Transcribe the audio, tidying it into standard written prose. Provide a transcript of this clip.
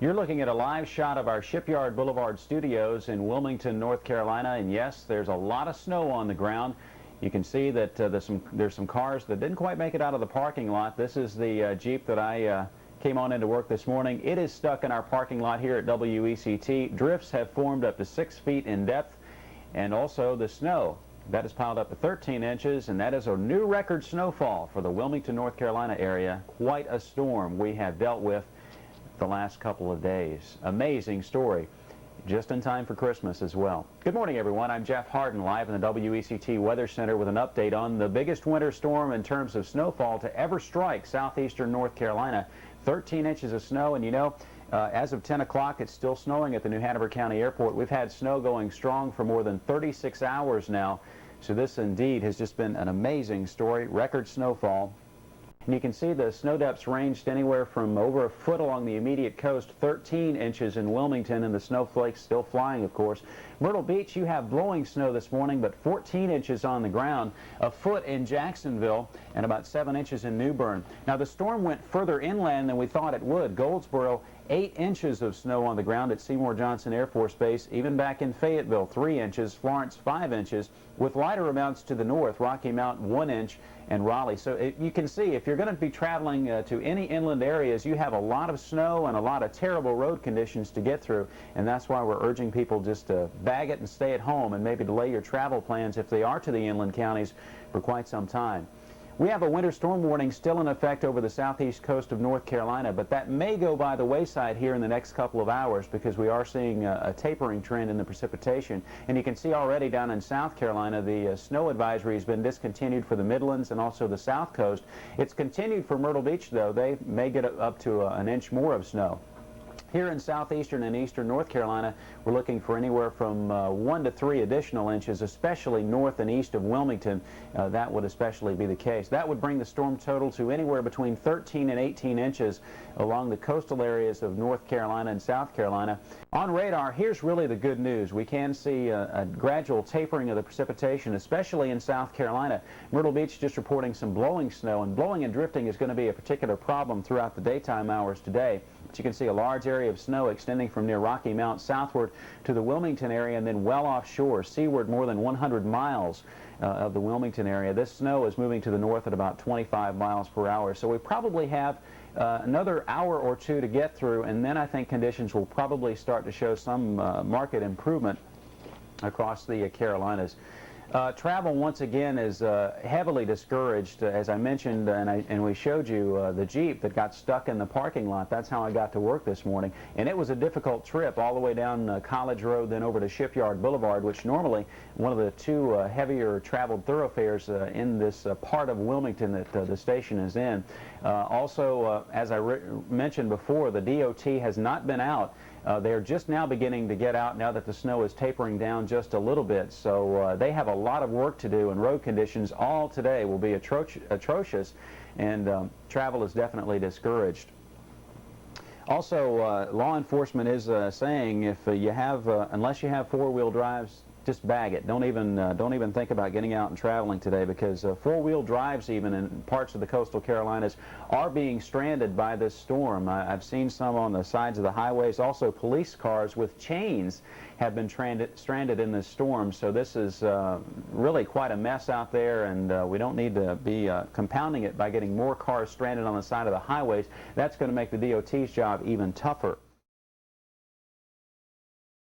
You're looking at a live shot of our Shipyard Boulevard studios in Wilmington, North Carolina, and yes, there's a lot of snow on the ground. You can see that there's some cars that didn't quite make it out of the parking lot. This is the Jeep that I came on into work this morning. It is stuck in our parking lot here at WECT. Drifts have formed up to 6 feet in depth, and also the snow that has piled up to 13 inches, and that is a new record snowfall for the Wilmington, North Carolina area. Quite a storm we have dealt with the last couple of days. Amazing story, just in time for Christmas as well. Good morning, everyone. I'm Jeff Hardin, live in the WECT Weather Center with an update on the biggest winter storm in terms of snowfall to ever strike southeastern North Carolina. 13 inches of snow, and you know, as of 10 o'clock, it's still snowing at the New Hanover County Airport. We've had snow going strong for more than 36 hours now, so this indeed has just been an amazing story. Record snowfall. And you can see the snow depths ranged anywhere from over a foot along the immediate coast, 13 inches in Wilmington, and the snowflakes still flying, of course. Myrtle Beach, you have blowing snow this morning, but 14 inches on the ground, a foot in Jacksonville, and about 7 inches in New Bern. Now, the storm went further inland than we thought it would. Goldsboro, 8 inches of snow on the ground at Seymour Johnson Air Force Base. Even back in Fayetteville, 3 inches. Florence, 5 inches. With lighter amounts to the north, Rocky Mount, 1 inch, and Raleigh. So you can see, if you're going to be traveling to any inland areas, you have a lot of snow and a lot of terrible road conditions to get through, and that's why we're urging people just to bag it and stay at home and maybe delay your travel plans if they are to the inland counties for quite some time. We have a winter storm warning still in effect over the southeast coast of North Carolina, but that may go by the wayside here in the next couple of hours because we are seeing a tapering trend in the precipitation. And you can see already down in South Carolina, the snow advisory has been discontinued for the Midlands and also the South Coast. It's continued for Myrtle Beach, though. They may get up to an inch more of snow. Here in southeastern and eastern North Carolina, we're looking for anywhere from 1 to 3 additional inches, especially north and east of Wilmington. That would especially be the case. That would bring the storm total to anywhere between 13 and 18 inches along the coastal areas of North Carolina and South Carolina. On radar, here's really the good news. We can see a gradual tapering of the precipitation, especially in South Carolina. Myrtle Beach just reporting some blowing snow, and blowing and drifting is going to be a particular problem throughout the daytime hours today. But you can see a large area of snow extending from near Rocky Mount southward to the Wilmington area and then well offshore, seaward more than 100 miles of the Wilmington area. This snow is moving to the north at about 25 miles per hour. So we probably have another hour or two to get through, and then I think conditions will probably start to show some marked improvement across the Carolinas. Travel once again is heavily discouraged. As I mentioned, and we showed you the Jeep that got stuck in the parking lot. That's how I got to work this morning, and it was a difficult trip all the way down College Road, then over to Shipyard Boulevard, which normally one of the two heavier traveled thoroughfares in this part of Wilmington that the station is in. Also, as I mentioned before, the DOT has not been out. They're just now beginning to get out now that the snow is tapering down just a little bit. So they have a lot of work to do, and road conditions all today will be atrocious, and travel is definitely discouraged. Also, law enforcement is saying if you have, unless you have four-wheel drives, just bag it. Don't even think about getting out and traveling today, because four-wheel drives, even in parts of the coastal Carolinas, are being stranded by this storm. I've seen some on the sides of the highways. Also, police cars with chains have been stranded in this storm. So this is really quite a mess out there, and we don't need to be compounding it by getting more cars stranded on the side of the highways. That's going to make the DOT's job even tougher.